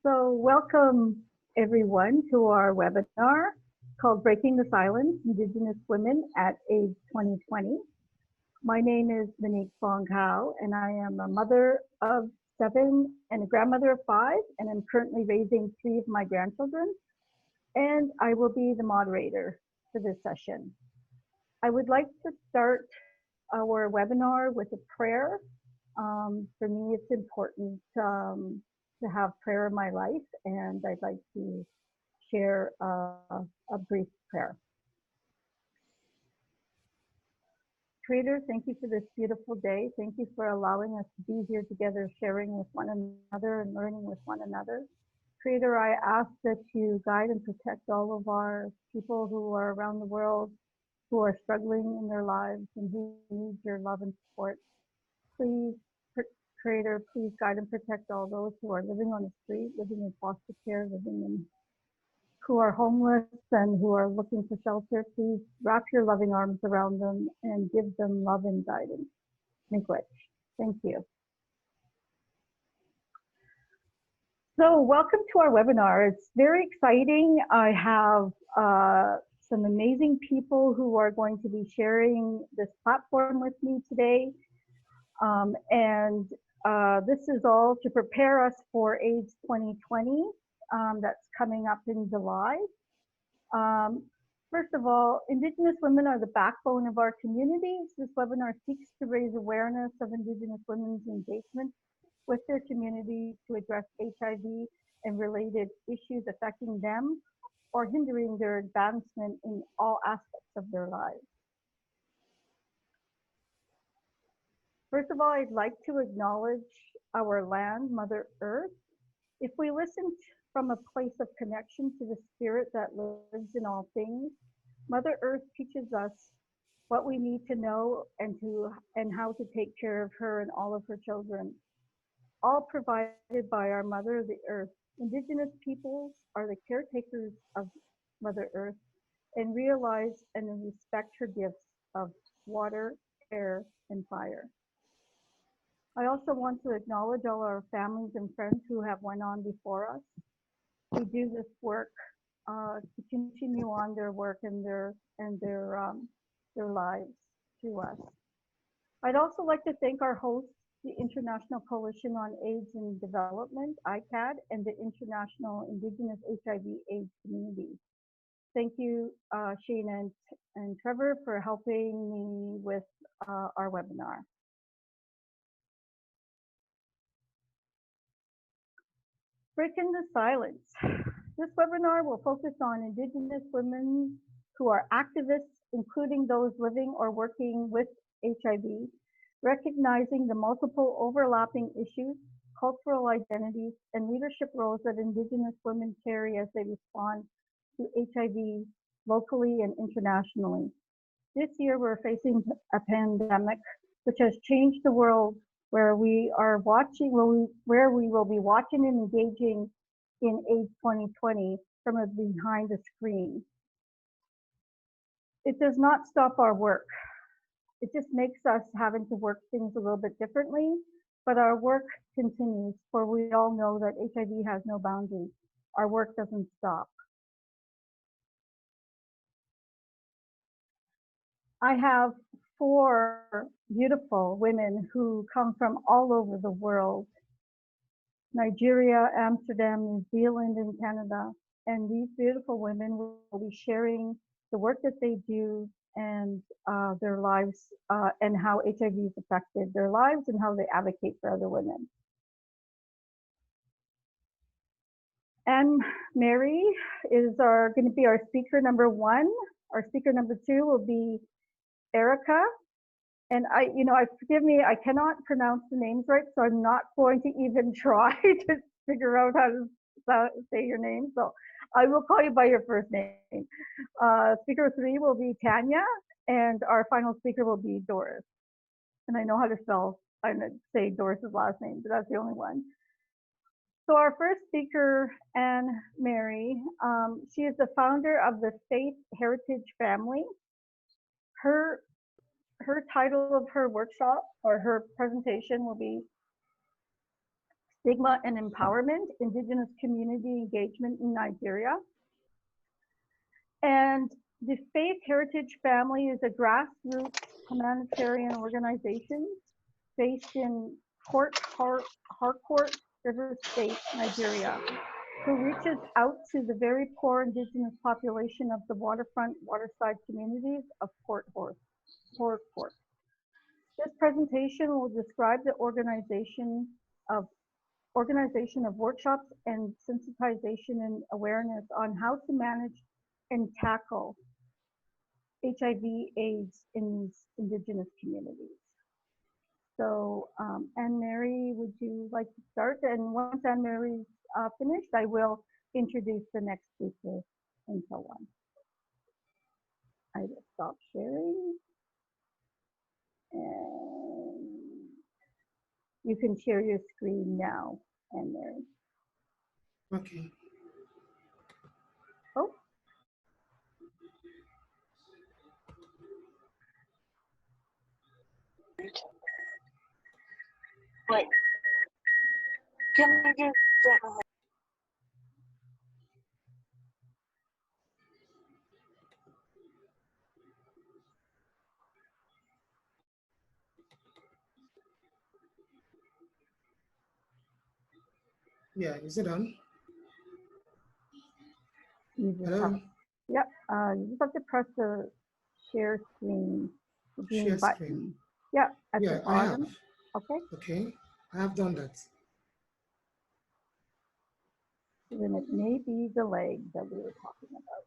So welcome everyone to our webinar called Breaking the Silence, Indigenous Women at AIDS 2020. My name is Monique Fong Hao, and I am a mother of 7 and a grandmother of 5, and I'm currently raising 3 of my grandchildren, and I will be the moderator for this session. I would like to start our webinar with a prayer. For me, it's important to have prayer in my life, and I'd like to share a brief prayer. Creator, thank you for this beautiful day. Thank you for allowing us to be here together, sharing with one another and learning with one another. Creator, I ask that you guide and protect all of our people who are around the world, who are struggling in their lives and who need your love and support. Please, Creator, please guide and protect all those who are living on the street, living in foster care, who are homeless and who are looking for shelter. Please wrap your loving arms around them and give them love and guidance. Make wish. Thank you. So welcome to our webinar. It's very exciting. I have some amazing people who are going to be sharing this platform with me today. This is all to prepare us for AIDS 2020 that's coming up in July. First of all, Indigenous women are the backbone of our communities. This webinar seeks to raise awareness of Indigenous women's engagement with their communities to address HIV and related issues affecting them or hindering their advancement in all aspects of their lives. First of all, I'd like to acknowledge our land, Mother Earth. If we listen from a place of connection to the spirit that lives in all things, Mother Earth teaches us what we need to know and how to take care of her and all of her children, all provided by our Mother, the Earth. Indigenous peoples are the caretakers of Mother Earth and realize and respect her gifts of water, air, and fire. I also want to acknowledge all our families and friends who have went on before us, who do this work to continue on their work and their lives through us. I'd also like to thank our hosts, the International Coalition on AIDS and Development, ICAD, and the International Indigenous HIV AIDS community. Thank you, Shane and Trevor, for helping me with our webinar. Breaking the silence. This webinar will focus on Indigenous women who are activists, including those living or working with HIV, recognizing the multiple overlapping issues, cultural identities, and leadership roles that Indigenous women carry as they respond to HIV locally and internationally. This year, we're facing a pandemic which has changed the world, where we will be watching and engaging in AIDS 2020 from behind the screen. It does not stop our work. It just makes us having to work things a little bit differently, but our work continues, for we all know that HIV has no boundaries. Our work doesn't stop. I have 4 beautiful women who come from all over the world: Nigeria, Amsterdam, New Zealand, and Canada. And these beautiful women will be sharing the work that they do and their lives and how HIV has affected their lives and how they advocate for other women. And Mary is going to be our speaker number 1. Our speaker number 2 will be Erica. And forgive me, I cannot pronounce the names right, so I'm not going to even try to figure out how to say your name. So I will call you by your first name. Speaker 3 will be Tanya, and our final speaker will be Doris. And I know how to say Doris's last name, but that's the only one. So our first speaker, Anne Mary, she is the founder of the Faith Heritage Family. Her title of her workshop or her presentation will be Stigma and Empowerment, Indigenous Community Engagement in Nigeria. And the Faith Heritage Family is a grassroots humanitarian organization based in Port Harcourt, River State, Nigeria, who reaches out to the very poor Indigenous population of the waterfront, waterside communities of Port Harcourt. This presentation will describe the organization of workshops and sensitization and awareness on how to manage and tackle HIV/AIDS in these Indigenous communities. So Anne-Marie, would you like to start? And once Anne-Marie's finished, I will introduce the next speaker and so on. I will stop sharing. And you can share your screen now, Anne-Marie. Okay. Oh. Wait. Can we just Yeah, is it on? Hello? Yep, you just have to press the share screen Share button. screen. Yeah, at Yeah, the bottom. I have. Okay. Okay, I have done that. Then it may be the leg that we were talking about.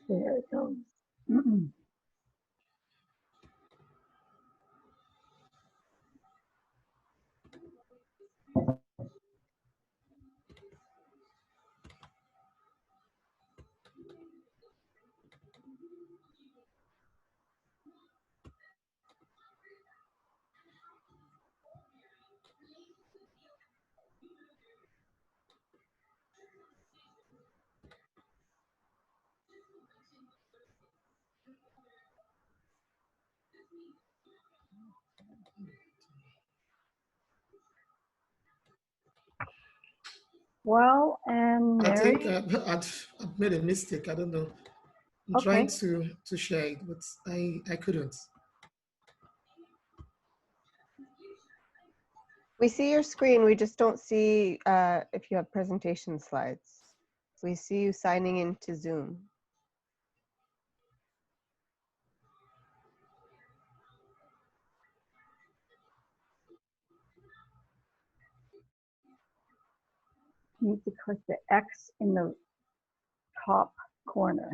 There it goes. Well, and I think Mary, I've made a mistake. I don't know. I'm okay. trying to share it, but I couldn't. We see your screen, we just don't see if you have presentation slides. We see you signing into Zoom. You need to click the X in the top corner.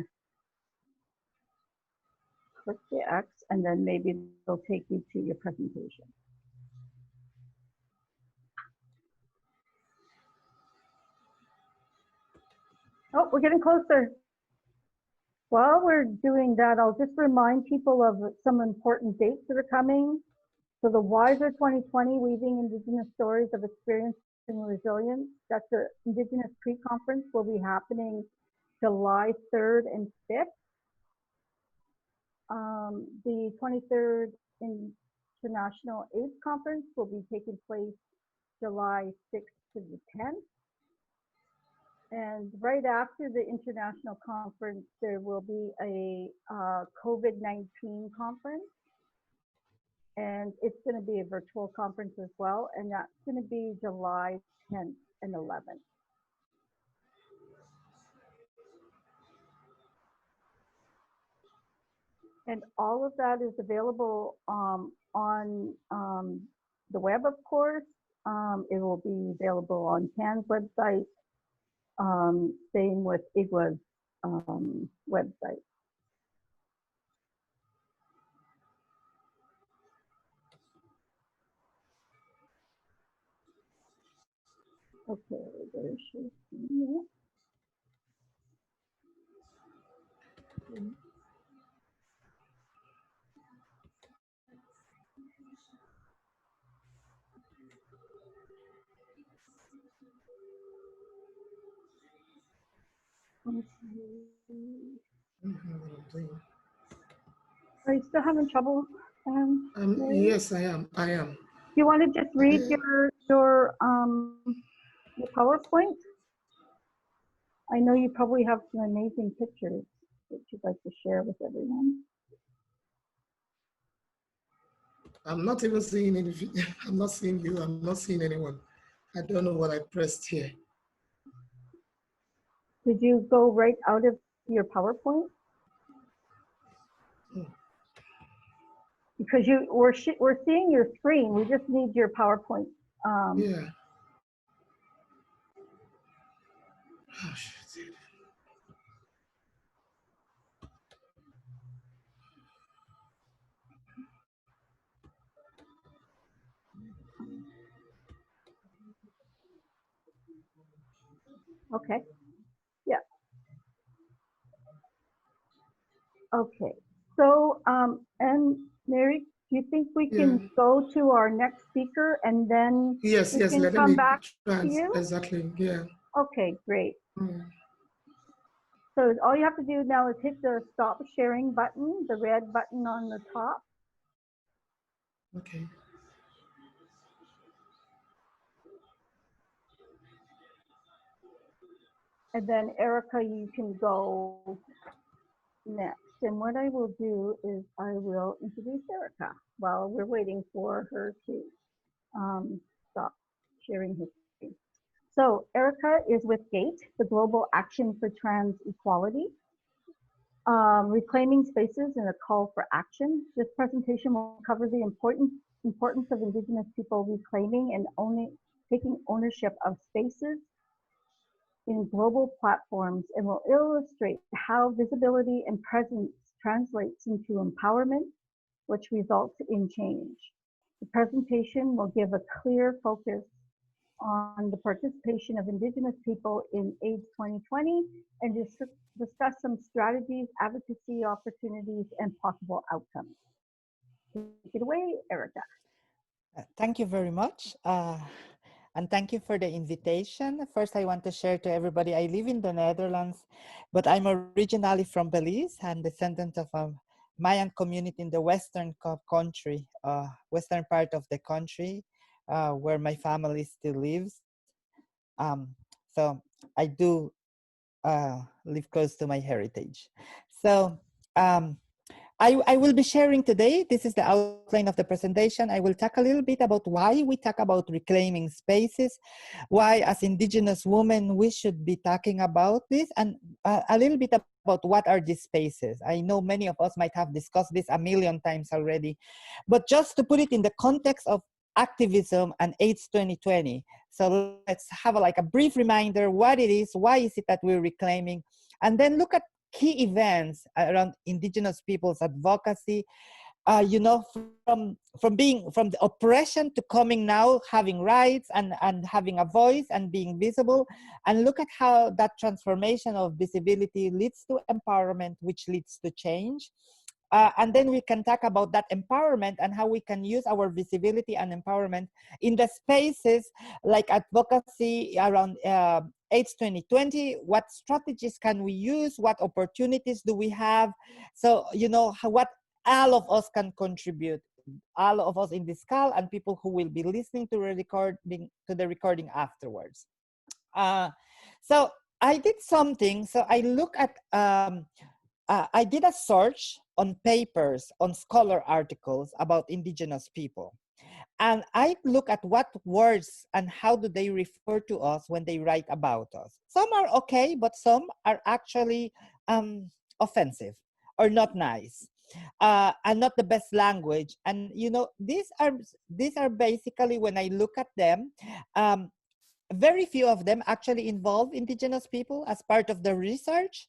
Click the X and then maybe they'll take you to your presentation. Oh, we're getting closer. While we're doing that, I'll just remind people of some important dates that are coming. So the WISER 2020, Weaving Indigenous Stories of Experience and Resilience, that's the Indigenous Pre-conference, will be happening July 3rd and 5th. The 23rd International AIDS Conference will be taking place July 6th to the 10th. And right after the international conference, there will be a COVID-19 conference. And it's going to be a virtual conference as well. And that's going to be July 10th and 11th. And all of that is available on the web, of course. It will be available on CAN's website. Same with IGWA's website. Okay, there she is. Let me see. What I'm doing. Are you still having trouble, Mary? Yes, I am. I am. Do you want to just read your PowerPoint? I know you probably have some amazing pictures that you'd like to share with everyone. I'm not even seeing any. I'm not seeing you. I'm not seeing anyone. I don't know what I pressed here. Did you go right out of your PowerPoint? Oh, Because we're seeing your screen. We just need your PowerPoint. yeah. Oh, shit. Okay. Yeah. Okay. So, and Mary, do you think we Yeah. can go to our next speaker and then Yes, we yes. can Letting come me back to trans. you? Exactly. Yeah. Okay, great. Mm, So all you have to do now is hit the stop sharing button, the red button on the top. okay. And then Erica, you can go next. And what I will do is I will introduce Erica while we're waiting for her to stop sharing her screen. So Erica is with GATE, the Global Action for Trans Equality, reclaiming spaces and a call for action. This presentation will cover the importance of Indigenous people reclaiming and taking ownership of spaces in global platforms and will illustrate how visibility and presence translates into empowerment, which results in change. The presentation will give a clear focus on the participation of Indigenous people in AIDS 2020 and discuss some strategies, advocacy opportunities, and possible outcomes. Take it away, Erica. Thank you very much. And thank you for the invitation. First, I want to share to everybody, I live in the Netherlands, but I'm originally from Belize and descendant of a Mayan community in the western western part of the country, where my family still lives. So I do live close to my heritage. So I will be sharing today, this is the outline of the presentation. I will talk a little bit about why we talk about reclaiming spaces, why as Indigenous women we should be talking about this, and a little bit about what are these spaces. I know many of us might have discussed this a million times already, but just to put it in the context of activism and AIDS 2020. So let's have like a brief reminder what it is, why is it that we're reclaiming, and then look at key events around Indigenous people's advocacy, you know, from the oppression to coming now, having rights and having a voice and being visible, and look at how that transformation of visibility leads to empowerment, which leads to change. And then we can talk about that empowerment and how we can use our visibility and empowerment in the spaces like advocacy around AIDS 2020. What strategies can we use? What opportunities do we have? So, you know, what all of us can contribute, all of us in this call and people who will be listening to the recording afterwards. So I did something. So I look at, I did a search on papers, on scholar articles about Indigenous people. And I look at what words and how do they refer to us when they write about us. Some are okay, but some are actually offensive or not nice, and not the best language. And you know, these are basically, when I look at them, very few of them actually involve Indigenous people as part of the research,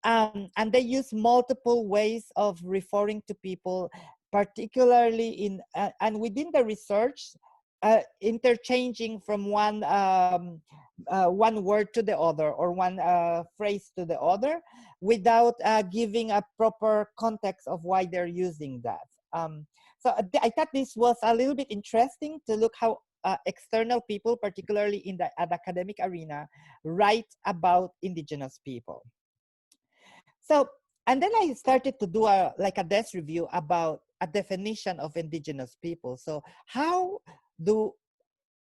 and they use multiple ways of referring to people, particularly in and within the research, interchanging from one word to the other or one phrase to the other, without giving a proper context of why they're using that. So I thought this was a little bit interesting to look how external people, particularly in the academic arena, write about indigenous people. So, and then I started to do a desk review about a definition of indigenous people. So how do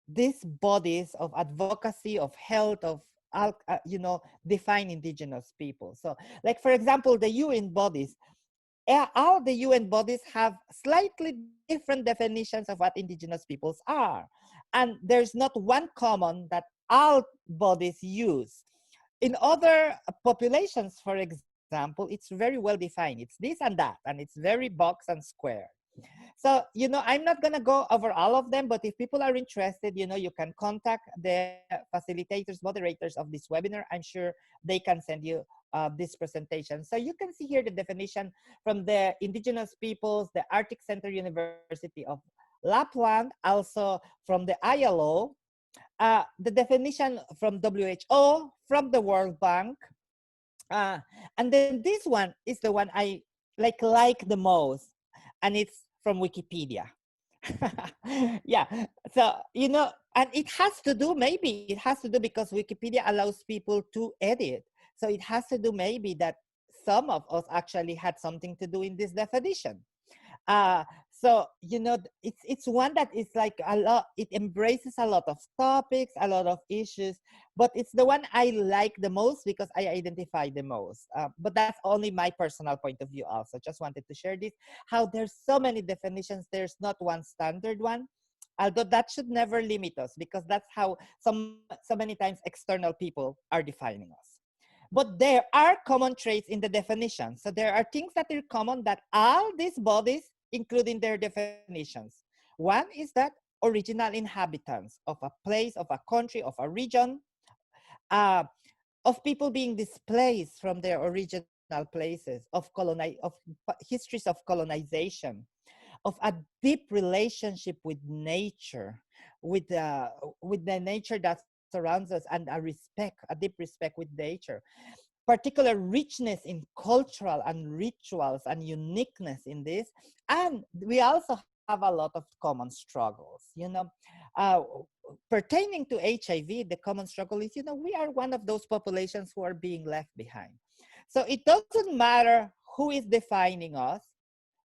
these bodies of advocacy, of health, of define indigenous people? So, like for example, the UN bodies, all the UN bodies have slightly different definitions of what indigenous peoples are, and there's not one common that all bodies use. In other populations, for example, it's very well defined. It's this and that, and it's very box and square. So, I'm not going to go over all of them, but if people are interested, you can contact the facilitators, moderators of this webinar. I'm sure they can send you this presentation. So you can see here the definition from the Indigenous Peoples, the Arctic Center University of Lapland, also from the ILO, the definition from WHO, from the World Bank. And then this one is the one I like the most, and it's from Wikipedia. Yeah, so and it has to do, maybe it has to do because Wikipedia allows people to edit, so it has to do maybe that some of us actually had something to do in this definition. So it's one that is like a lot, it embraces a lot of topics, a lot of issues, but it's the one I like the most because I identify the most. But that's only my personal point of view also. Just wanted to share this, how there's so many definitions, there's not one standard one, although that should never limit us, because that's how so many times external people are defining us. But there are common traits in the definition. So there are things that are common that all these bodies include in their definitions. One is that original inhabitants of a place, of a country, of a region, of people being displaced from their original places, of histories of colonization, of a deep relationship with nature, with the nature that surrounds us, and a deep respect with nature, particular richness in cultural and rituals and uniqueness in this. And we also have a lot of common struggles, pertaining to HIV. The common struggle is, we are one of those populations who are being left behind. So it doesn't matter who is defining us,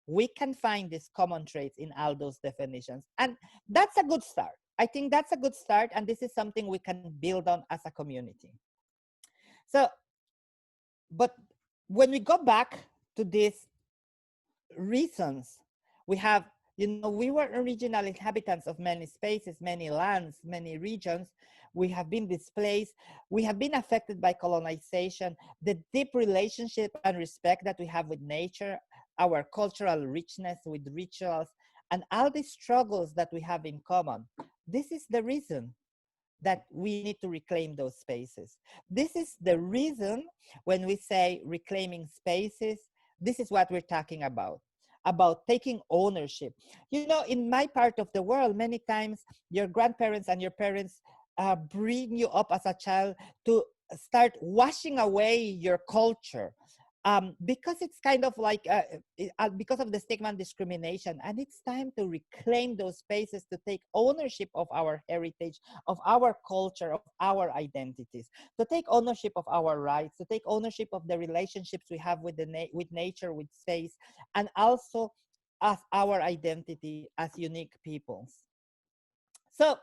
we can find these common traits in all those definitions. And that's a good start. I think that's a good start. And this is something we can build on as a community. So, but when we go back to these reasons, we have, we were original inhabitants of many spaces, many lands, many regions. We have been displaced. We have been affected by colonization, the deep relationship and respect that we have with nature, our cultural richness with rituals, and all the struggles that we have in common. This is the reason that we need to reclaim those spaces. This is the reason when we say reclaiming spaces, this is what we're talking about taking ownership. In my part of the world, many times your grandparents and your parents bring you up as a child to start washing away your culture. Because it's kind of like, because of the stigma and discrimination. And it's time to reclaim those spaces, to take ownership of our heritage, of our culture, of our identities, to take ownership of our rights, to take ownership of the relationships we have with with nature, with space, and also as our identity as unique peoples. So,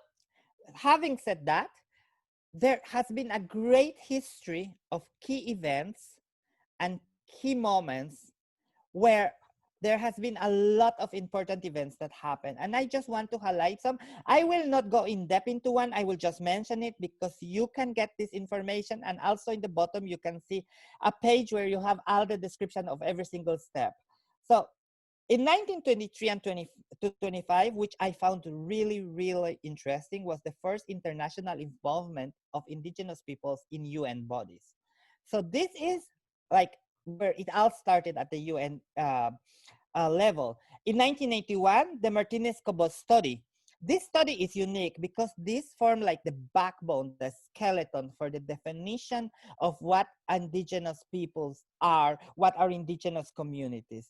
having said that, there has been a great history of key events and key moments where there has been a lot of important events that happen. And I just want to highlight some. I will not go in depth into one. I will just mention it because you can get this information. And also in the bottom, you can see a page where you have all the description of every single step. So in 1923 and 25, which I found really, really interesting, was the first international involvement of indigenous peoples in UN bodies. So this is like where it all started at the UN level. In 1981, the Martinez-Cobos study. This study is unique because this formed like the backbone, the skeleton for the definition of what indigenous peoples are, what are indigenous communities.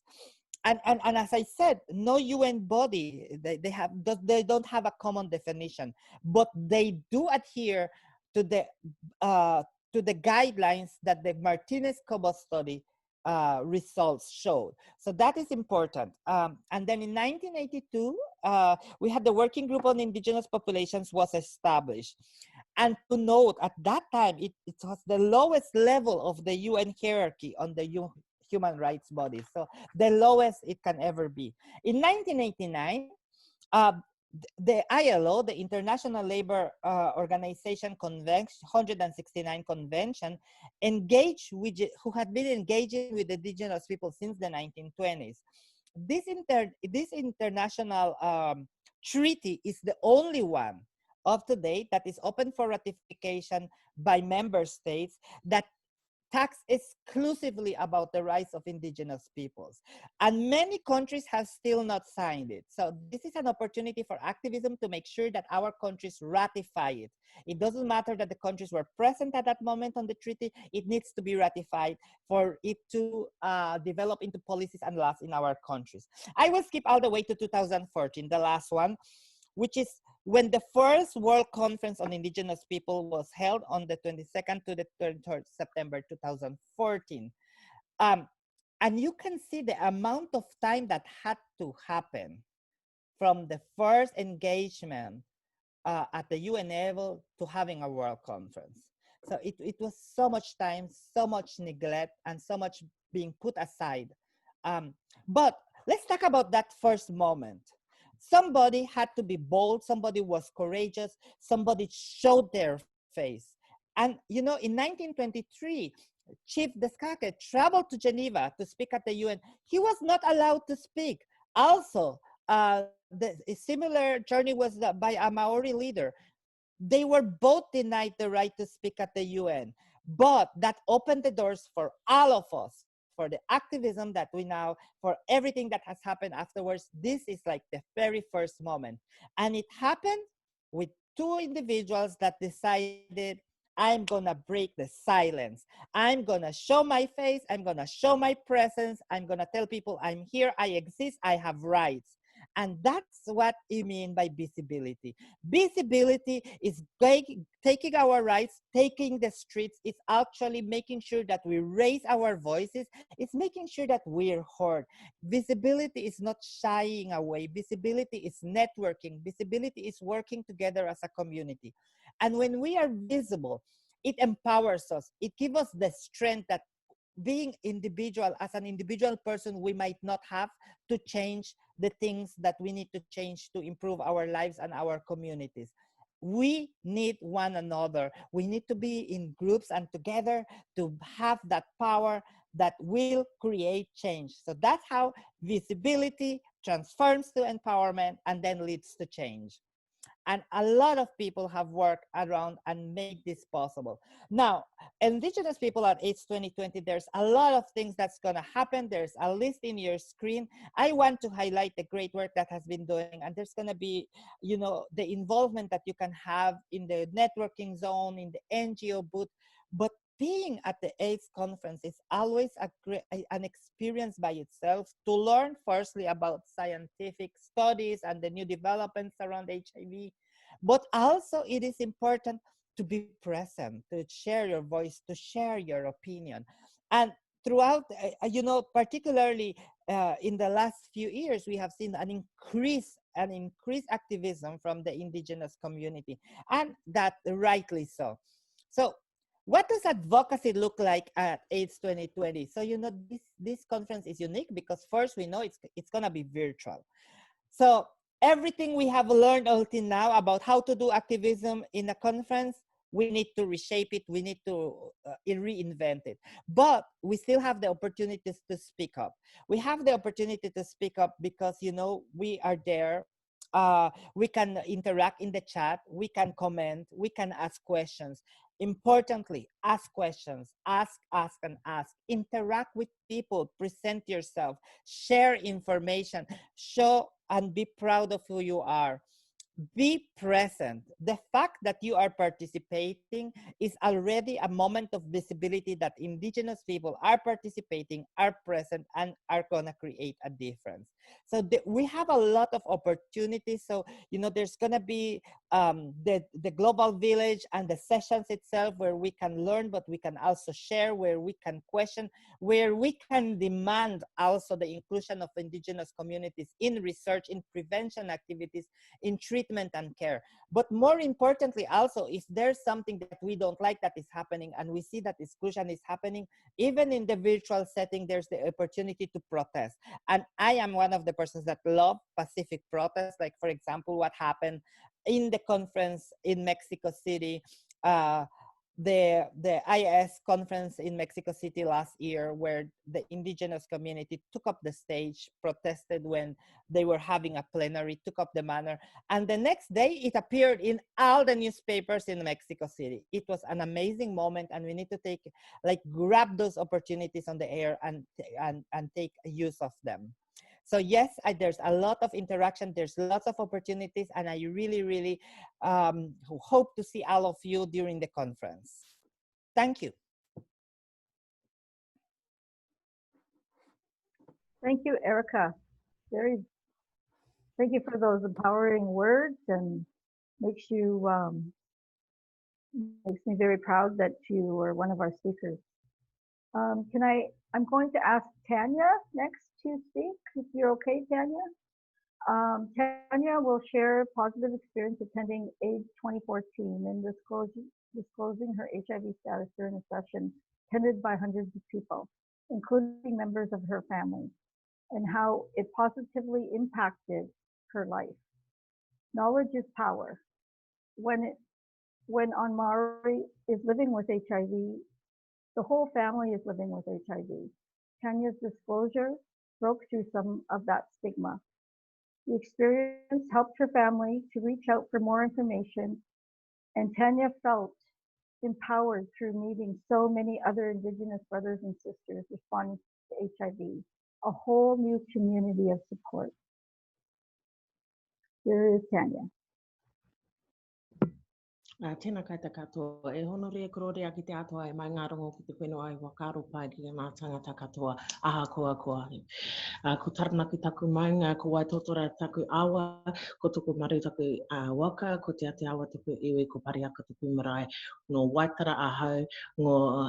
and as I said, no UN body, they don't have a common definition, but they do adhere to the uh, guidelines that the Martinez-Cobos study results showed. So that is important. And then in 1982, we had the Working Group on Indigenous Populations was established. And to note, at that time, it was the lowest level of the UN hierarchy on the human rights bodies. So the lowest it can ever be. In 1989, the ILO, the International Labor Organization Convention, 169 Convention, engaged with, who had been engaging with indigenous people since the 1920s. This international treaty is the only one up to date that is open for ratification by member states that talks exclusively about the rights of indigenous peoples. And many countries have still not signed it. So this is an opportunity for activism to make sure that our countries ratify it. It doesn't matter that the countries were present at that moment on the treaty, it needs to be ratified for it to develop into policies and laws in our countries. I will skip all the way to 2014, the last one, which is when the first World Conference on Indigenous People was held on the 22nd to the 23rd September 2014. And you can see the amount of time that had to happen from the first engagement at the UN level to having a World Conference. So it was so much time, so much neglect, and so much being put aside. But let's talk about that first moment. Somebody had to be bold, somebody was courageous, somebody showed their face. And you know, in 1923, Chief Descake traveled to Geneva to speak at the UN. He was not allowed to speak. Also, a similar journey was by a Maori leader. They were both denied the right to speak at the UN, but that opened the doors for all of us, for the activism that we now, for everything that has happened afterwards. This is like the very first moment. And it happened with two individuals that decided, I'm gonna break the silence. I'm gonna show my face, I'm gonna show my presence, I'm gonna tell people I'm here, I exist, I have rights. And that's what you mean by visibility. Visibility is taking our rights, taking the streets. It's actually making sure that we raise our voices. It's making sure that we're heard. Visibility is not shying away. Visibility is networking. Visibility is working together as a community. And when we are visible, it empowers us. It gives us the strength that being individual, as an individual person, we might not have to change the things that we need to change to improve our lives and our communities. We need one another. We need to be in groups and together to have that power that will create change. So that's how visibility transforms to empowerment and then leads to change. And a lot of people have worked around and made this possible. Now, Indigenous people at AIDS 2020, there's a lot of things that's gonna happen. There's a list in your screen. I want to highlight the great work that has been doing, and there's gonna be, you know, the involvement that you can have in the networking zone, in the NGO booth, but being at the AIDS conference is always an experience by itself to learn firstly about scientific studies and the new developments around HIV, but also it is important to be present, to share your voice, to share your opinion. And throughout, you know, particularly in the last few years, we have seen an increased activism from the indigenous community, and that rightly so. So what does advocacy look like at AIDS 2020? So, you know, this conference is unique because first we know it's gonna be virtual. So everything we have learned until now about how to do activism in a conference, we need to reshape it, we need to reinvent it. But we still have the opportunities to speak up. We have the opportunity to speak up because, you know, we are there. We can interact in the chat, we can comment, we can ask questions. Importantly, ask questions, ask, and ask. Interact with people, present yourself, share information, show and be proud of who you are. be present. The fact that you are participating is already a moment of visibility that Indigenous people are participating, are present, and are gonna create a difference. So we have a lot of opportunities. So, you know, there's gonna be the global village and the sessions itself where we can learn, but we can also share, where we can question, where we can demand also the inclusion of Indigenous communities in research, in prevention activities, in treatment and care. But more importantly, also, if there's something that we don't like that is happening and we see that exclusion is happening, even in the virtual setting, there's the opportunity to protest. And I am one of the persons that love pacific protests. Like, for example, what happened in the conference in Mexico City, the IS conference in Mexico City last year, where the Indigenous community took up the stage, protested when they were having a plenary, took up the banner, and the next day it appeared in all the newspapers in Mexico City. It was an amazing moment, and we need to grab those opportunities on the air and take use of them. So yes, there's a lot of interaction, there's lots of opportunities, and I really, really hope to see all of you during the conference. Thank you. Thank you, Erica. Thank you for those empowering words, and makes me very proud that you are one of our speakers. I'm going to ask Tanya next to speak, if you're okay, Tanya. Tanya will share a positive experience attending AIDS 2014 and disclosing her HIV status during a session attended by hundreds of people, including members of her family, and how it positively impacted her life. Knowledge is power. When Anmari is living with HIV, the whole family is living with HIV. Tanya's disclosure broke through some of that stigma. The experience helped her family to reach out for more information, and Tanya felt empowered through meeting so many other Indigenous brothers and sisters responding to HIV, a whole new community of support. Here is Tanya. Tēnā kaita katoa, e hono rea kororea ki te atoa e mai ngā rongo ki te whenua e wakaro pai ki ngā tangata katoa aha koa koahi. Ko taranaki taku maunga, ko waitotora taku awa, ko tuku maru taku waka, ko te ate awa tuku iwi, ko pariaka tuku marae, no waitara ahau, ngō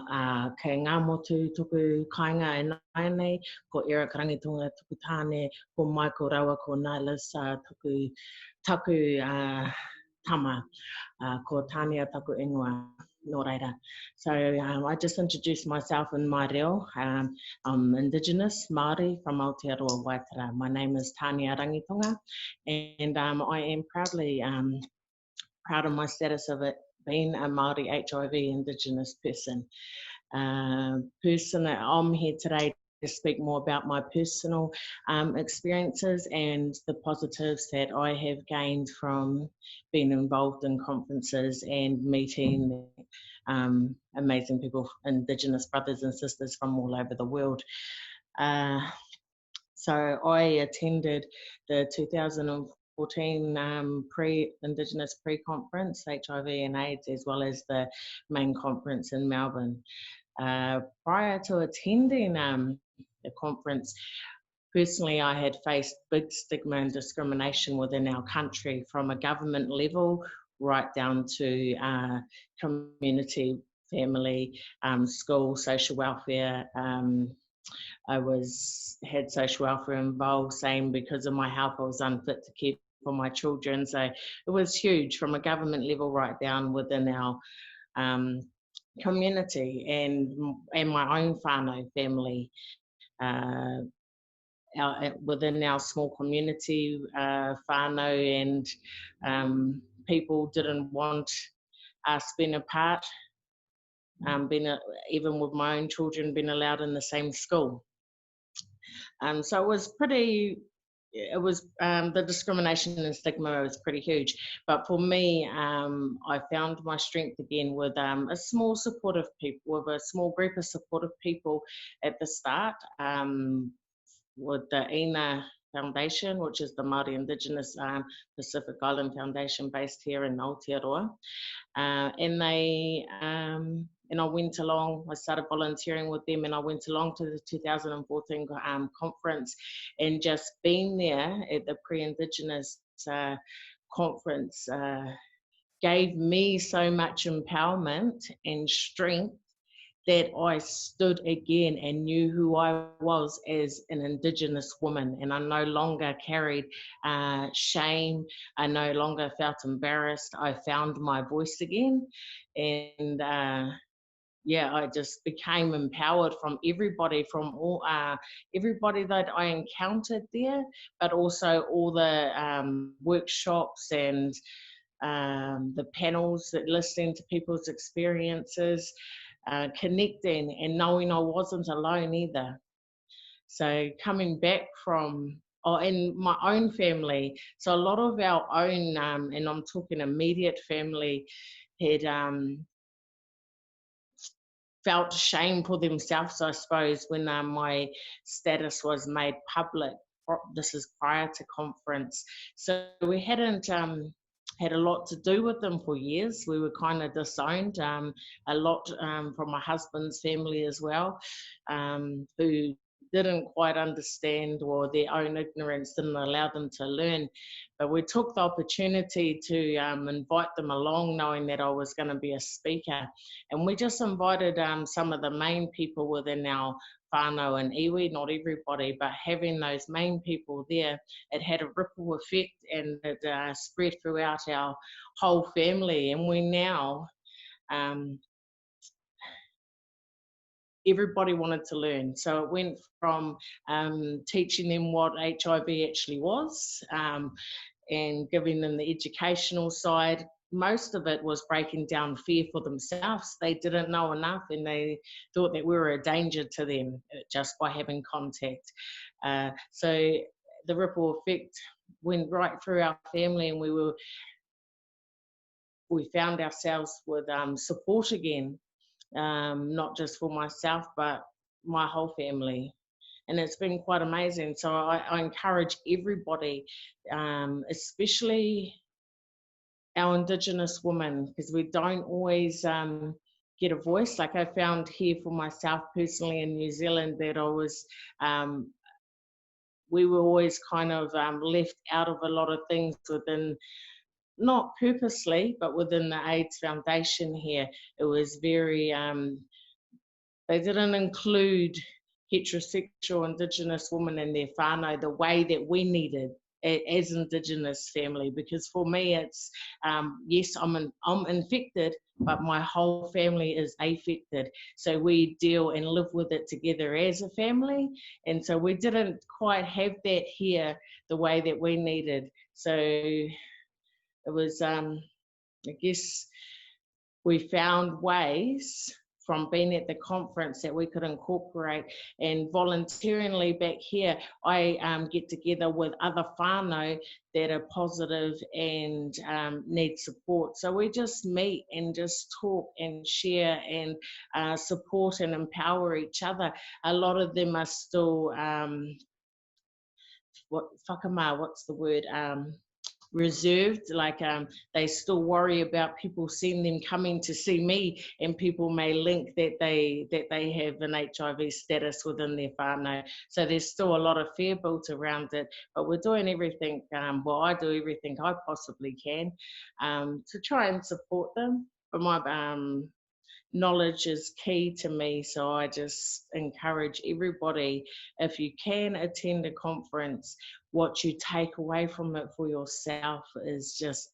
kei ngā motu tuku kainga e nai nei, ko Eric Rangitunga tuku tāne, ko Michael Rawa, ko Nailas tuku tama. Ko Tania taku ingoa, no reira. So I just introduced myself in my reo. I'm Indigenous Māori from Aotearoa Waitara. My name is Tania Rangitunga, and I am proudly proud of my status of it being a Māori HIV Indigenous person. I'm here today to speak more about my personal experiences and the positives that I have gained from being involved in conferences and meeting amazing people, Indigenous brothers and sisters from all over the world. So I attended the 2014 Indigenous Pre-conference, HIV and AIDS, as well as the main conference in Melbourne. Prior to attending the conference, personally, I had faced big stigma and discrimination within our country, from a government level right down to community, family, school, social welfare. I had social welfare involved, saying because of my health I was unfit to care for my children. So it was huge from a government level right down within our community and my own whānau family. Within our small community, whānau and people didn't want us being apart, even with my own children being allowed in the same school. So it was the discrimination and stigma was pretty huge. But for me, I found my strength again with a small group of supportive people at the start, with the ina Foundation, which is the Māori Indigenous Pacific Island Foundation based here in Aotearoa. And I went along, I started volunteering with them, and I went along to the 2014 conference, and just being there at the pre-Indigenous conference gave me so much empowerment and strength that I stood again and knew who I was as an Indigenous woman, and I no longer carried shame. I no longer felt embarrassed. I found my voice again, and yeah, I just became empowered from everybody, from all everybody that I encountered there, but also all the workshops and the panels, that listening to people's experiences, connecting and knowing I wasn't alone either. So coming back from, and my own family, so a lot of our own, and I'm talking immediate family, had felt shame for themselves, I suppose, when my status was made public. This is prior to conference. So we hadn't had a lot to do with them for years. We were kind of disowned, a lot from my husband's family as well, who didn't quite understand, or their own ignorance didn't allow them to learn. But we took the opportunity to invite them along, knowing that I was going to be a speaker. And we just invited some of the main people within our whānau and iwi, not everybody, but having those main people there, it had a ripple effect, and it spread throughout our whole family. And we now, everybody wanted to learn. So it went from teaching them what HIV actually was, and giving them the educational side. Most of it was breaking down fear for themselves. They didn't know enough, and they thought that we were a danger to them just by having contact. So the ripple effect went right through our family, and we found ourselves with support again, not just for myself, but my whole family. And it's been quite amazing. So I encourage everybody, especially our Indigenous women, because we don't always get a voice. Like I found here for myself personally in New Zealand that I was, we were always kind of left out of a lot of things within, not purposely, but within the AIDS Foundation here. It was very, they didn't include heterosexual Indigenous women in their whānau the way that we needed as Indigenous family. Because for me, it's, yes, I'm infected, but my whole family is affected. So we deal and live with it together as a family. And so we didn't quite have that here the way that we needed. So it was, I guess, we found ways from being at the conference that we could incorporate, and voluntarily back here, I get together with other whānau that are positive and need support. So we just meet and just talk and share and support and empower each other. A lot of them are still, what's the word? Reserved, like they still worry about people seeing them coming to see me, and people may link that they have an HIV status within their whānau. So there's still a lot of fear built around it, but we're doing everything, well, I do everything I possibly can to try and support them. But my knowledge is key to me, so I just encourage everybody, if you can attend a conference, what you take away from it for yourself is just,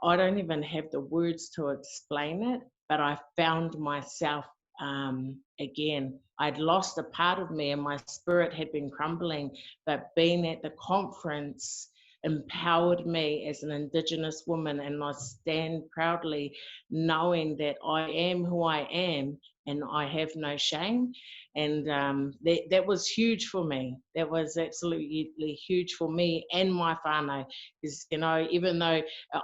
I don't even have the words to explain it, but I found myself again. I'd lost a part of me and my spirit had been crumbling, but being at the conference empowered me as an Indigenous woman, and I stand proudly knowing that I am who I am and I have no shame. And that was huge for me. That was absolutely huge for me and my whānau, because, you know, even though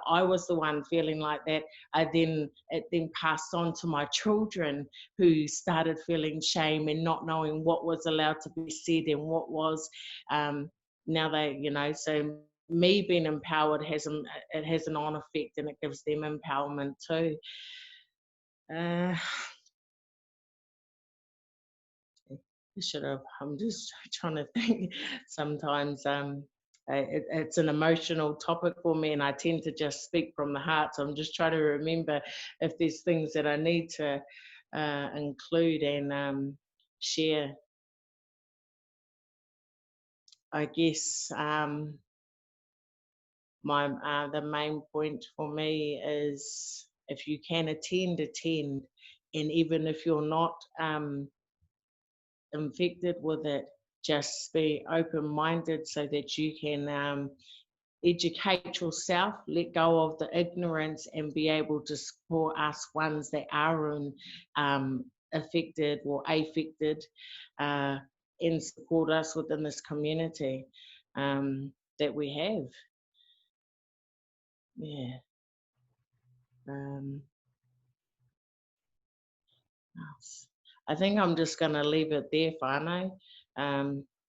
I was the one feeling like that, it then passed on to my children, who started feeling shame and not knowing what was allowed to be said and what was now they, you know, so me being empowered it has an on effect, and it gives them empowerment too. I'm just trying to think. Sometimes it's an emotional topic for me, and I tend to just speak from the heart. So I'm just trying to remember if there's things that I need to include and share. I guess the main point for me is, if you can attend, and even if you're not infected with it, just be open-minded so that you can educate yourself, let go of the ignorance, and be able to support us ones that are affected or affected, and support us within this community that we have. Yeah. I think I'm just going to leave it there, whānau.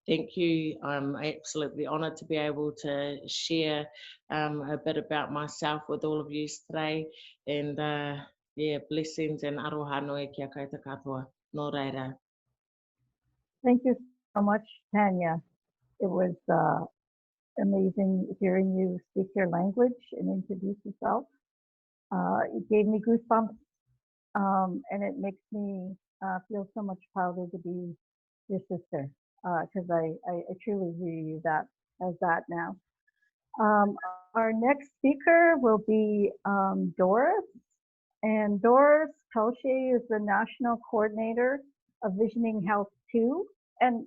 Thank you. I'm absolutely honoured to be able to share a bit about myself with all of you today. And yeah, blessings and aroha nui kia koutou katoa. Nō reira. Thank you so much, Tanya. It was amazing hearing you speak your language and introduce yourself. It gave me goosebumps, and it makes me feel so much prouder to be your sister, because I truly view you as that now. Our next speaker will be Doris, and Doris Kelsey is the National Coordinator of Visioning Health 2, and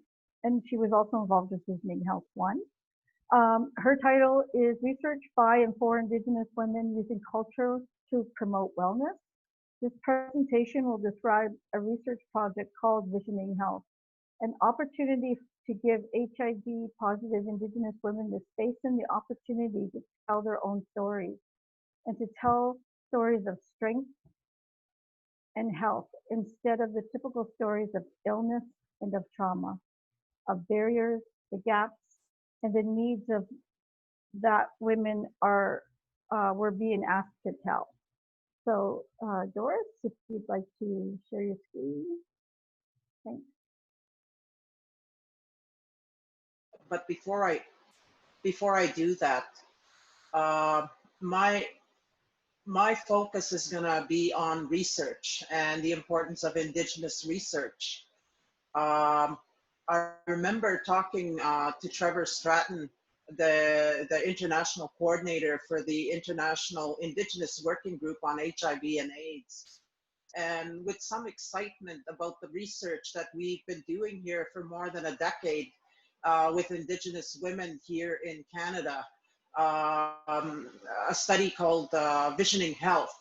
she was also involved with Visioning Health 1. Her title is Research by and for Indigenous Women Using Culture to Promote Wellness. This presentation will describe a research project called Visioning Health, an opportunity to give HIV positive Indigenous women the space and the opportunity to tell their own stories, and to tell stories of strength and health instead of the typical stories of illness and of trauma, of barriers, the gaps, and the needs of that women were being asked to tell. So Doris, if you'd like to share your screen. Thanks. But before I do that, my focus is going to be on research and the importance of Indigenous research. I remember talking to Trevor Stratton, the international coordinator for the International Indigenous Working Group on HIV and AIDS, and with some excitement about the research that we've been doing here for more than a decade with Indigenous women here in Canada, a study called Visioning Health.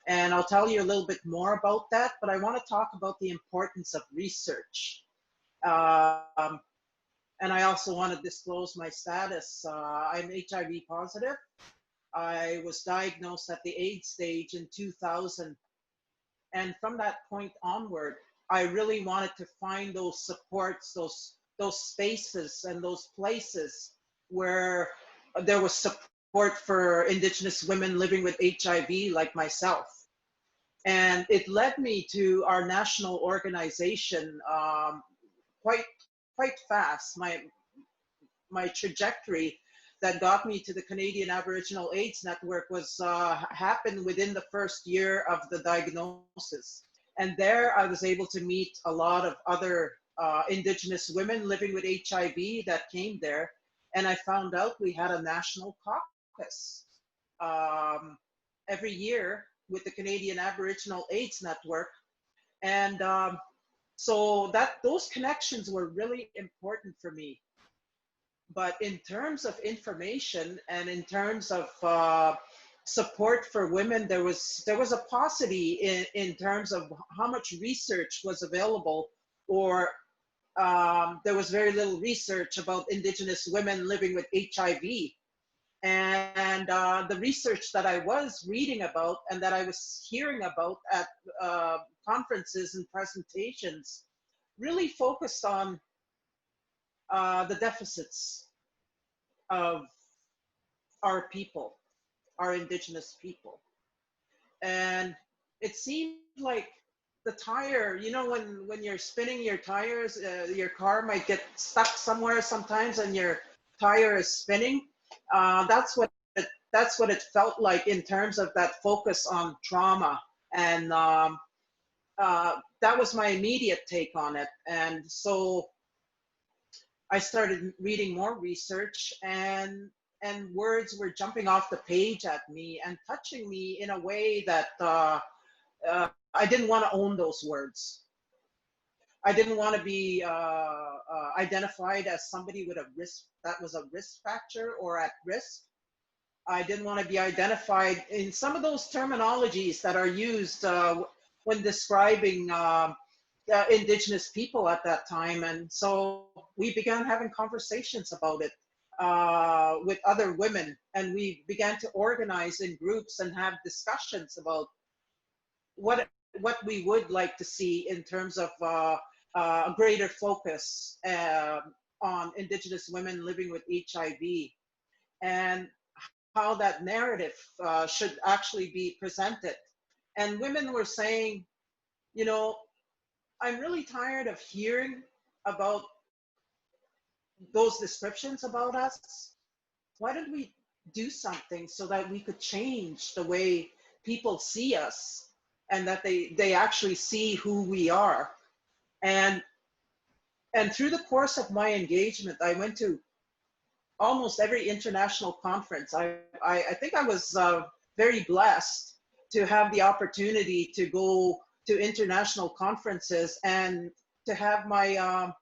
And I'll tell you a little bit more about that, but I want to talk about the importance of research. And I also want to disclose my status. I'm HIV positive. I was diagnosed at the AIDS stage in 2000. And from that point onward, I really wanted to find those supports, those spaces and those places where there was support for Indigenous women living with HIV like myself. And it led me to our national organization quite fast. My trajectory that got me to the Canadian Aboriginal AIDS Network was happened within the first year of the diagnosis. And there I was able to meet a lot of other Indigenous women living with HIV that came there. And I found out we had a national caucus every year with the Canadian Aboriginal AIDS Network. And so those connections were really important for me. But in terms of information and in terms of support for women, there was a paucity in terms of how much research was available, or there was very little research about Indigenous women living with HIV. And the research that I was reading about and that I was hearing about at conferences and presentations really focused on the deficits of our people, our Indigenous people. And it seemed like the tire, you know, when you're spinning your tires, your car might get stuck somewhere sometimes and your tire is spinning. That's what it felt like in terms of that focus on trauma. And that was my immediate take on it. And so I started reading more research, and words were jumping off the page at me and touching me in a way that I didn't want to own those words. I didn't want to be identified as somebody with a risk that was a risk factor or at risk. I didn't want to be identified in some of those terminologies that are used when describing Indigenous people at that time. And so we began having conversations about it with other women, and we began to organize in groups and have discussions about what we would like to see in terms of a greater focus on Indigenous women living with HIV, and how that narrative should actually be presented. And women were saying, you know, I'm really tired of hearing about those descriptions about us. Why don't we do something so that we could change the way people see us, and that they actually see who we are? And through the course of my engagement, I went to almost every international conference. I think I was very blessed to have the opportunity to go to international conferences and to have my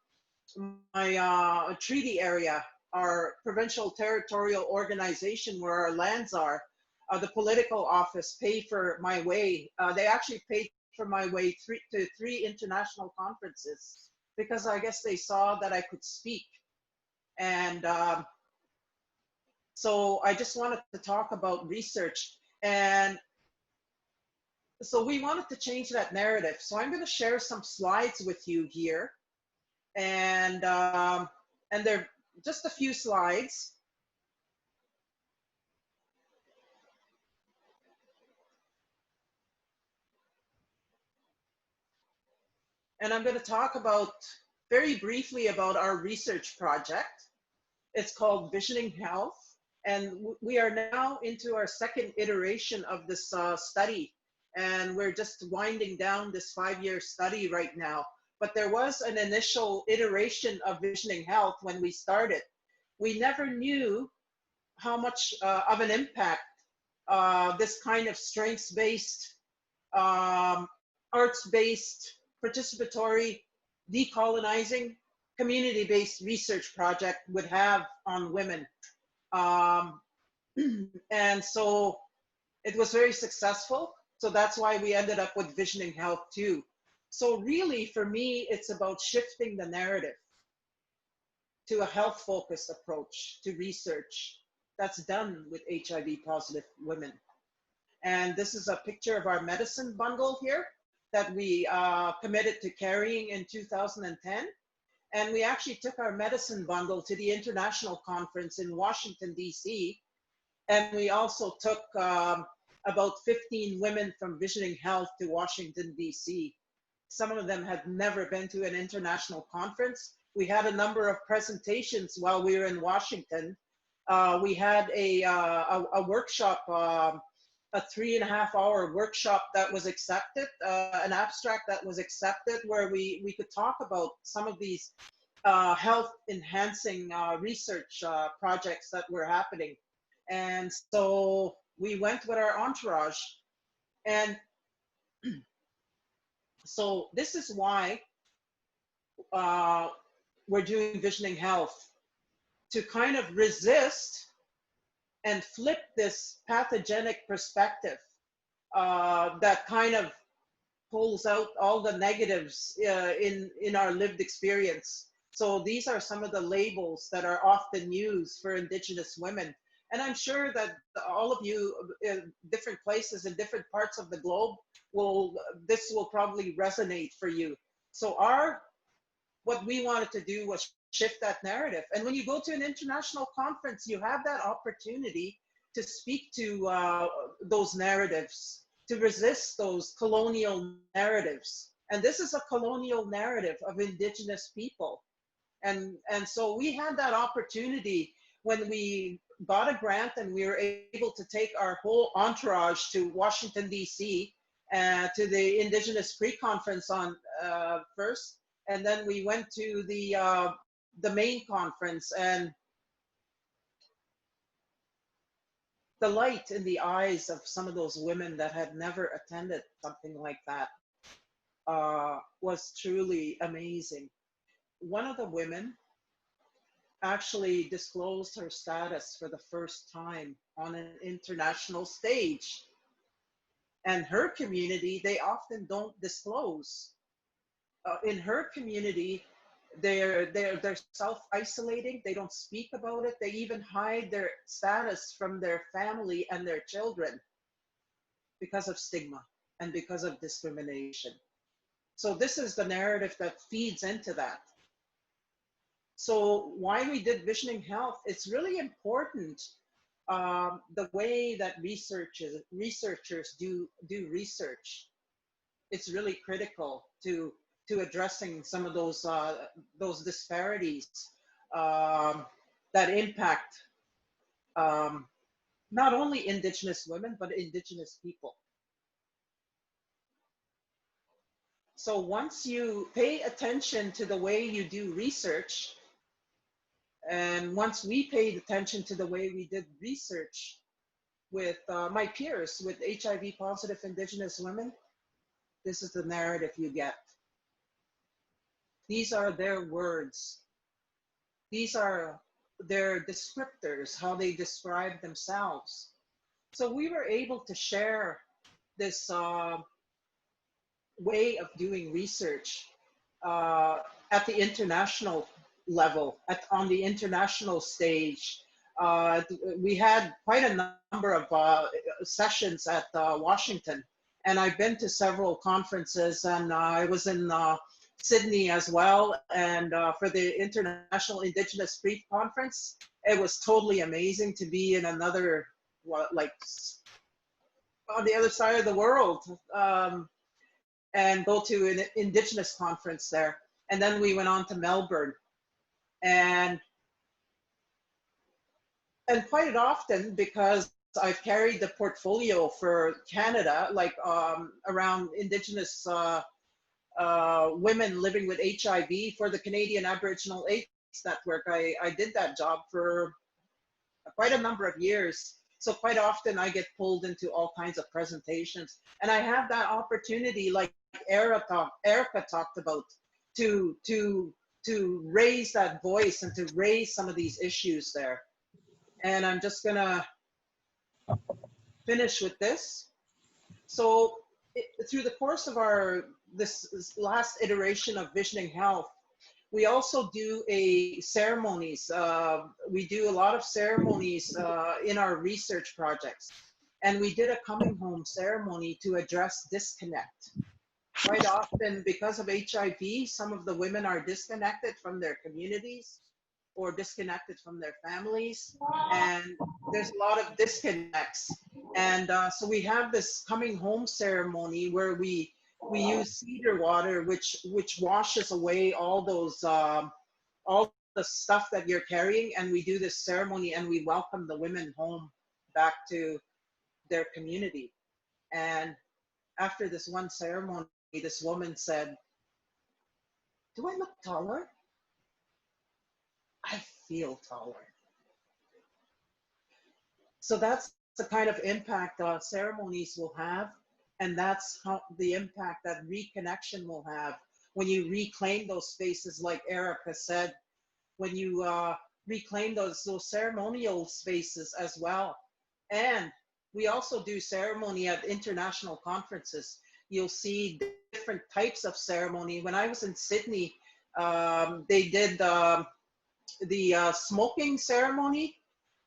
treaty area, our provincial territorial organization where our lands are, the political office pay for my way. They actually paid for my way to three international conferences, because I guess they saw that I could speak. And so I just wanted to talk about research. And so we wanted to change that narrative. So I'm going to share some slides with you here. And they're just a few slides. And I'm going to talk about, very briefly, about our research project. It's called Visioning Health. And we are now into our second iteration of this study. And we're just winding down this 5-year study right now. But there was an initial iteration of Visioning Health when we started. We never knew how much of an impact this kind of strengths-based, arts-based, participatory, decolonizing, community-based research project would have on women. And so it was very successful. So that's why we ended up with Visioning Health too. So really, for me, it's about shifting the narrative to a health-focused approach to research that's done with HIV-positive women. And this is a picture of our medicine bundle here that we committed to carrying in 2010. And we actually took our medicine bundle to the international conference in Washington, D.C. And we also took about 15 women from Visioning Health to Washington, D.C. Some of them had never been to an international conference. We had a number of presentations while we were in Washington. We had a workshop, a 3.5-hour workshop that was accepted, an abstract that was accepted, where we could talk about some of these health enhancing research projects that were happening. And so we went with our entourage. And so this is why we're doing Visioning Health, to kind of resist and flip this pathogenic perspective that kind of pulls out all the negatives in our lived experience. So these are some of the labels that are often used for Indigenous women. And I'm sure that all of you in different places in different parts of the globe this will probably resonate for you. So what we wanted to do was shift that narrative. And when you go to an international conference, you have that opportunity to speak to those narratives, to resist those colonial narratives. And this is a colonial narrative of Indigenous people. And so we had that opportunity when we got a grant and we were able to take our whole entourage to Washington, D.C., to the Indigenous Pre-conference on first. And then we went to the main conference, and the light in the eyes of some of those women that had never attended something like that was truly amazing. One of the women actually disclosed her status for the first time on an international stage. And her community, they often don't disclose. In her community, they're self-isolating. They don't speak about it. They even hide their status from their family and their children because of stigma and because of discrimination. So this is the narrative that feeds into that. So why we did Visioning Health, it's really important the way that researchers do research. It's really critical to addressing some of those disparities that impact not only Indigenous women, but Indigenous people. So once you pay attention to the way you do research, and once we paid attention to the way we did research with my peers, with HIV positive Indigenous women, this is the narrative you get. These are their words. These are their descriptors, how they describe themselves. So we were able to share this way of doing research at the international level, on the international stage. We had quite a number of sessions at Washington, and I've been to several conferences, and I was in Sydney as well, and for the International Indigenous Pre-conference, it was totally amazing to be in another, like on the other side of the world, and go to an Indigenous conference there. And then we went on to Melbourne, and quite often, because I've carried the portfolio for Canada, like around Indigenous women living with HIV for the Canadian Aboriginal AIDS Network. I did that job for quite a number of years. So quite often I get pulled into all kinds of presentations, and I have that opportunity, like Erica talked about, to raise that voice and to raise some of these issues there. And I'm just gonna finish with this. So through the course of this last iteration of Visioning Health, we also do ceremonies. We do a lot of ceremonies in our research projects. And we did a coming home ceremony to address disconnect. Quite often, because of HIV, some of the women are disconnected from their communities or disconnected from their families. And there's a lot of disconnects. And so we have this coming home ceremony where we use cedar water, which washes away all those, all the stuff that you're carrying. And we do this ceremony and we welcome the women home back to their community. And after this one ceremony, this woman said, "Do I look taller? I feel taller." So that's the kind of impact ceremonies will have. And that's how the impact that reconnection will have when you reclaim those spaces, like Erica said, when you reclaim those ceremonial spaces as well. And we also do ceremony at international conferences. You'll see different types of ceremony. When I was in Sydney, they did the smoking ceremony,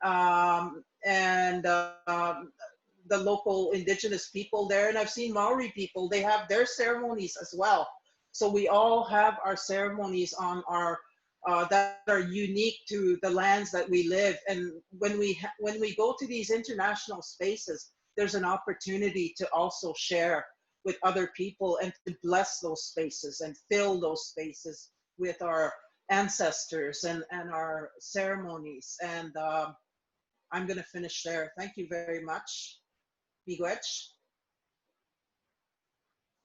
and the local Indigenous people there. And I've seen Maori people, they have their ceremonies as well. So we all have our ceremonies on our that are unique to the lands that we live. And when we go to these international spaces, there's an opportunity to also share with other people and to bless those spaces and fill those spaces with our ancestors and our ceremonies. And I'm going to finish there. Thank you very much, Miigwech.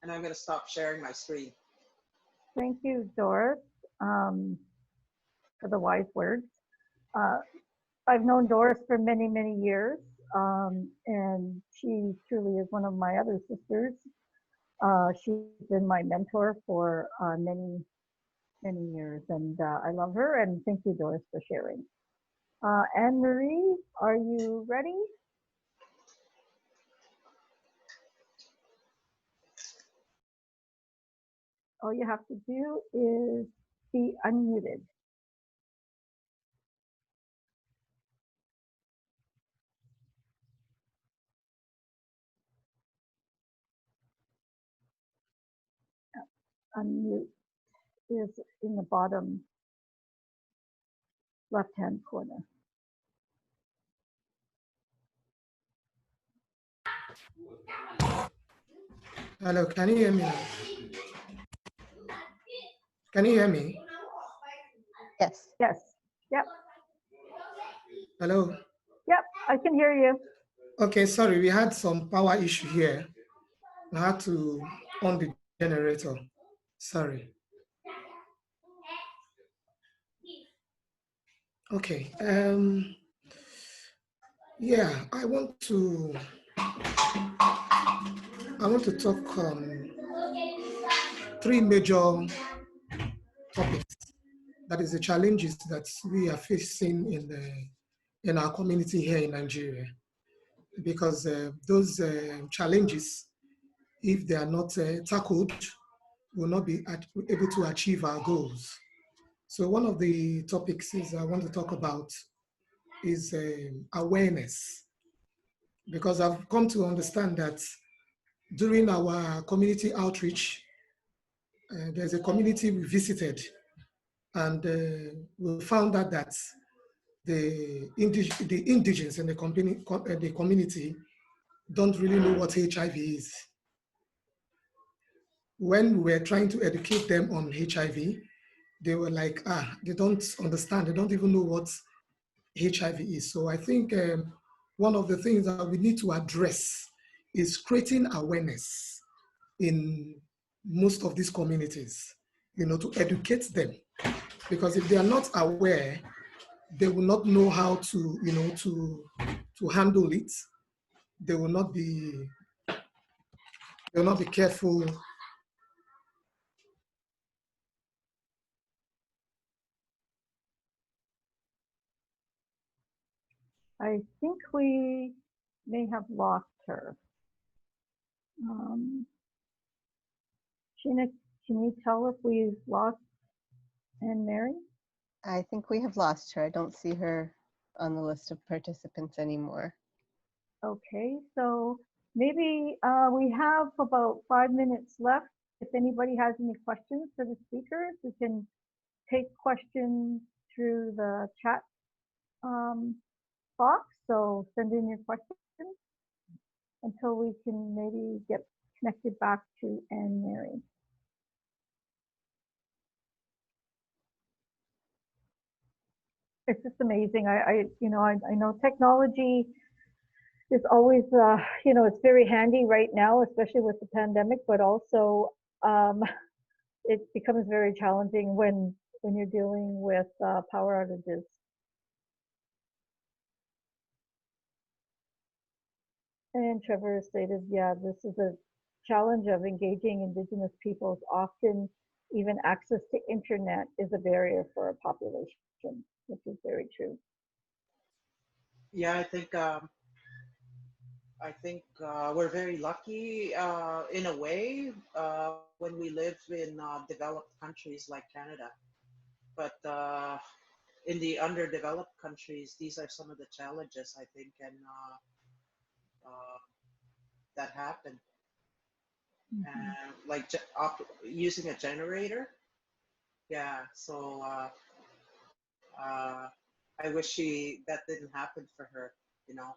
And I'm going to stop sharing my screen. Thank you, Doris, for the wise words. I've known Doris for many, many years, and she truly is one of my other sisters. She's been my mentor for many, many years, and I love her, and thank you, Doris, for sharing. Anne-Marie, are you ready? All you have to do is be unmuted. Unmute is in the bottom left-hand corner. Hello, can you hear me now? Can you hear me? Yes. Yes. Yep. Hello? Yep. I can hear you. Okay, sorry, we had some power issue here. I had to on the generator. Sorry. Okay. Yeah, I want to talk on three major topics. That is the challenges that we are facing in our community here in Nigeria. Because those challenges, if they are not tackled, will not be able to achieve our goals. So one of the topics I want to talk about is awareness. Because I've come to understand that during our community outreach, there's a community we visited, and we found out that the indigenous in the community don't really know what HIV is. When we were trying to educate them on HIV, they were like, they don't understand, they don't even know what HIV is. So I think one of the things that we need to address is creating awareness in most of these communities, to educate them. Because if they are not aware, they will not know how to, to handle it. They will not be careful. I think we may have lost her. Sheena, can you tell if we've lost Anne-Marie? I think we have lost her. I don't see her on the list of participants anymore. Okay, so maybe we have about 5 minutes left. If anybody has any questions for the speakers, we can take questions through the chat box. So send in your questions until we can maybe get connected back to Anne-Marie. It's just amazing. I know technology is always, it's very handy right now, especially with the pandemic, but also it becomes very challenging when you're dealing with power outages. And Trevor stated, yeah, this is a challenge of engaging Indigenous peoples. Often even access to internet is a barrier for a population, which is very true. Yeah, I think we're very lucky in a way when we live in developed countries like Canada. But in the underdeveloped countries, these are some of the challenges I think that happen. Like using a generator. Yeah, so I wish that didn't happen for her, you know.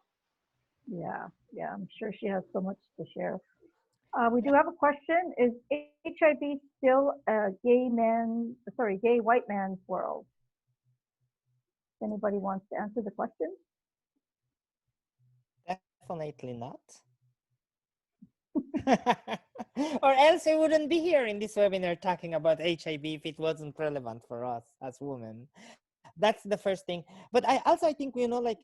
Yeah, I'm sure she has so much to share. We do have a question. Is HIV still a gay white man's world? Anybody wants to answer the question? Definitely not. Or else we wouldn't be here in this webinar talking about HIV if it wasn't relevant for us as women. That's the first thing. But I think,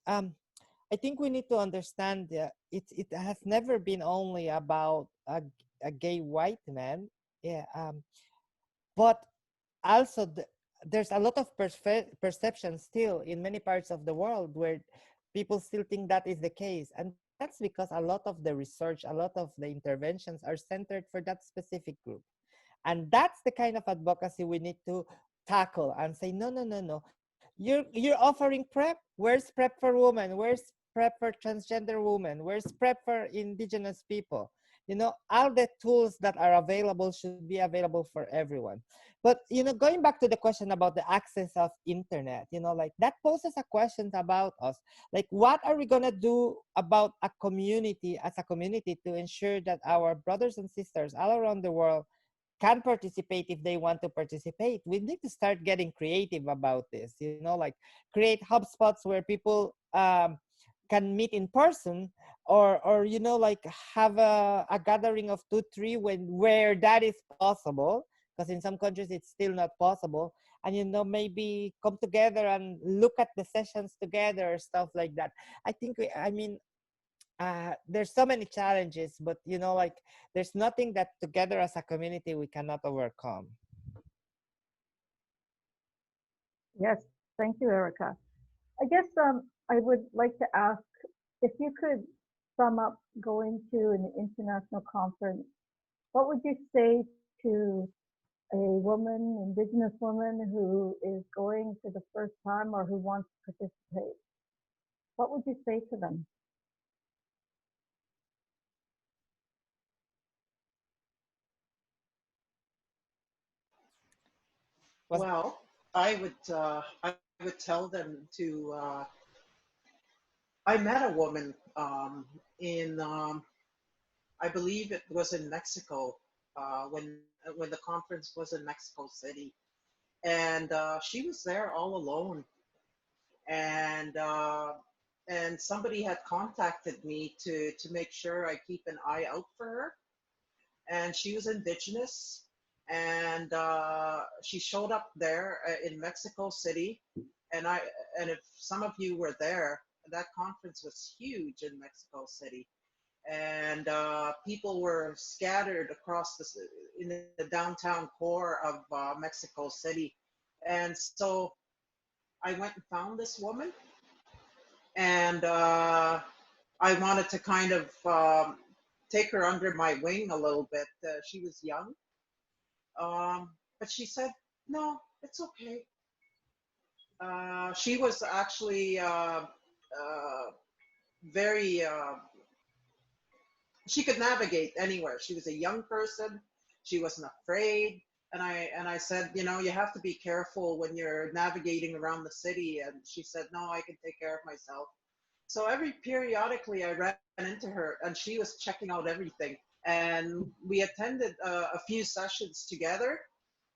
I think we need to understand that it has never been only about a gay white man. Yeah. But also there's a lot of perception still in many parts of the world where people still think that is the case, and that's because a lot of the research, a lot of the interventions are centered for that specific group. And that's the kind of advocacy we need to tackle and say, no, no, no, no. You're offering PrEP. Where's PrEP for women? Where's PrEP for transgender women? Where's PrEP for indigenous people? All the tools that are available should be available for everyone. But going back to the question about the access of internet, like that poses a question about us. Like, what are we gonna do about a community, as a community, to ensure that our brothers and sisters all around the world can participate if they want to participate? We need to start getting creative about this, like create hub spots where people can meet in person, or like have a gathering of 2-3 where that is possible, because in some countries it's still not possible. And maybe come together and look at the sessions together, or stuff like that. I think there's so many challenges, but like there's nothing that together as a community we cannot overcome. Yes, thank you, Erica. I guess I would like to ask if you could sum up going to an international conference. What would you say to a woman, Indigenous woman, who is going for the first time or who wants to participate? What would you say to them? Well, I would tell them to. I met a woman in I believe it was in Mexico when the conference was in Mexico City, and she was there all alone, and somebody had contacted me to make sure I keep an eye out for her, and she was Indigenous, and she showed up there in Mexico City, and if some of you were there, that conference was huge in Mexico City, and people were scattered across in the downtown core of Mexico City, and so I went and found this woman, and I wanted to kind of take her under my wing a little bit. She was young, but she said, "No, it's okay." She was actually very. She could navigate anywhere. She was a young person. She wasn't afraid. And I said, you have to be careful when you're navigating around the city. And she said, "No, I can take care of myself." So periodically I ran into her, and she was checking out everything. And we attended a few sessions together.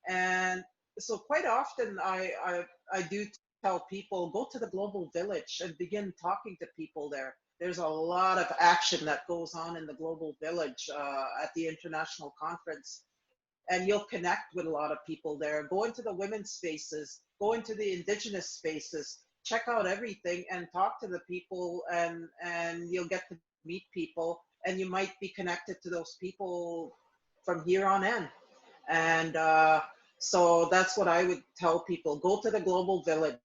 And so quite often I do tell people, go to the global village and begin talking to people there. There's a lot of action that goes on in the global village at the international conference. And you'll connect with a lot of people there. Go into the women's spaces, go into the Indigenous spaces, check out everything and talk to the people, and you'll get to meet people, and you might be connected to those people from here on in. And so that's what I would tell people. Go to the global village.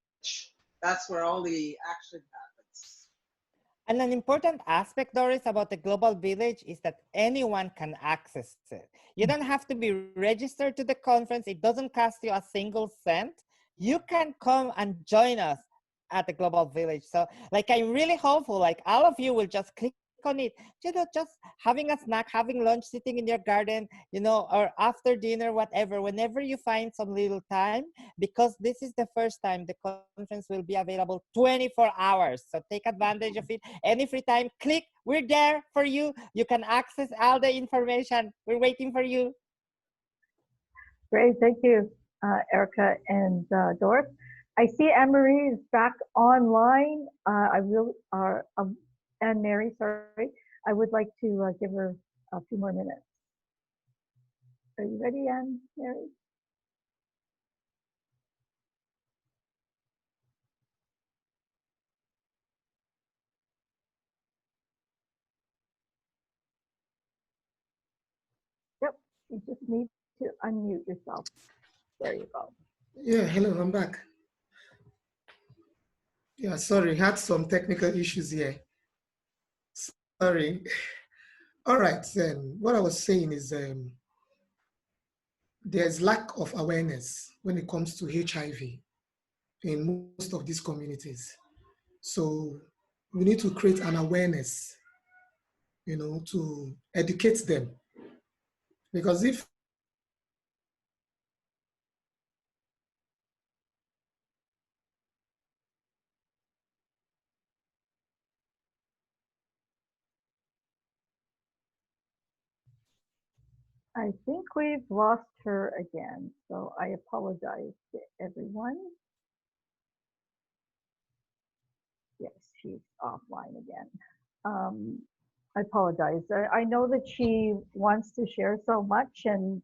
That's where all the action happens. And an important aspect, Doris, about the global village is that anyone can access it. You don't have to be registered to the conference. It doesn't cost you a single cent. You can come and join us at the global village. So like, I'm really hopeful, like all of you will just click on it. Just having a snack, having lunch, sitting in your garden, or after dinner, whatever, whenever you find some little time, because this is the first time the conference will be available 24 hours. So take advantage of it. Any free time, click. We're there for you. You can access all the information. We're waiting for you. Great, thank you, Erica and Doris. I see Anne-Marie is back online. Anne-Mary, sorry. I would like to give her a few more minutes. Are you ready, Anne-Mary? Yep, you just need to unmute yourself. There you go. Yeah, hello, I'm back. Yeah, sorry, had some technical issues here. Sorry. All right, then what I was saying is there's lack of awareness when it comes to HIV in most of these communities. So we need to create an awareness, to educate them. Because if I think we've lost her again, so I apologize to everyone. Yes, she's offline again. I apologize. I know that she wants to share so much, and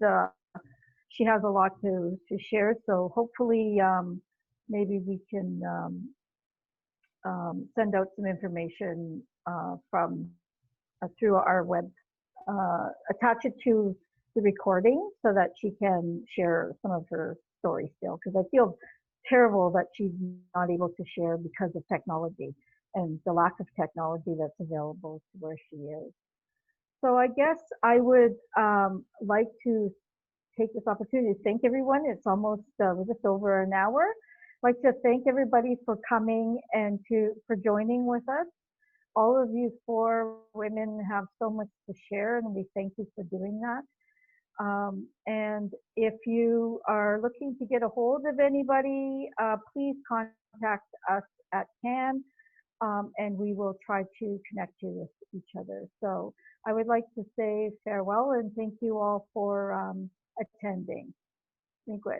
she has a lot to share. So hopefully, maybe we can send out some information from through our web, attach it to the recording so that she can share some of her story still. Because I feel terrible that she's not able to share because of technology and the lack of technology that's available to where she is. So I guess I would like to take this opportunity to thank everyone. It's almost we're just over an hour. I'd like to thank everybody for coming and for joining with us. All of you 4 women have so much to share, and we thank you for doing that. And if you are looking to get a hold of anybody, please contact us at CAN, and we will try to connect you with each other. So I would like to say farewell and thank you all for attending. Miigwech.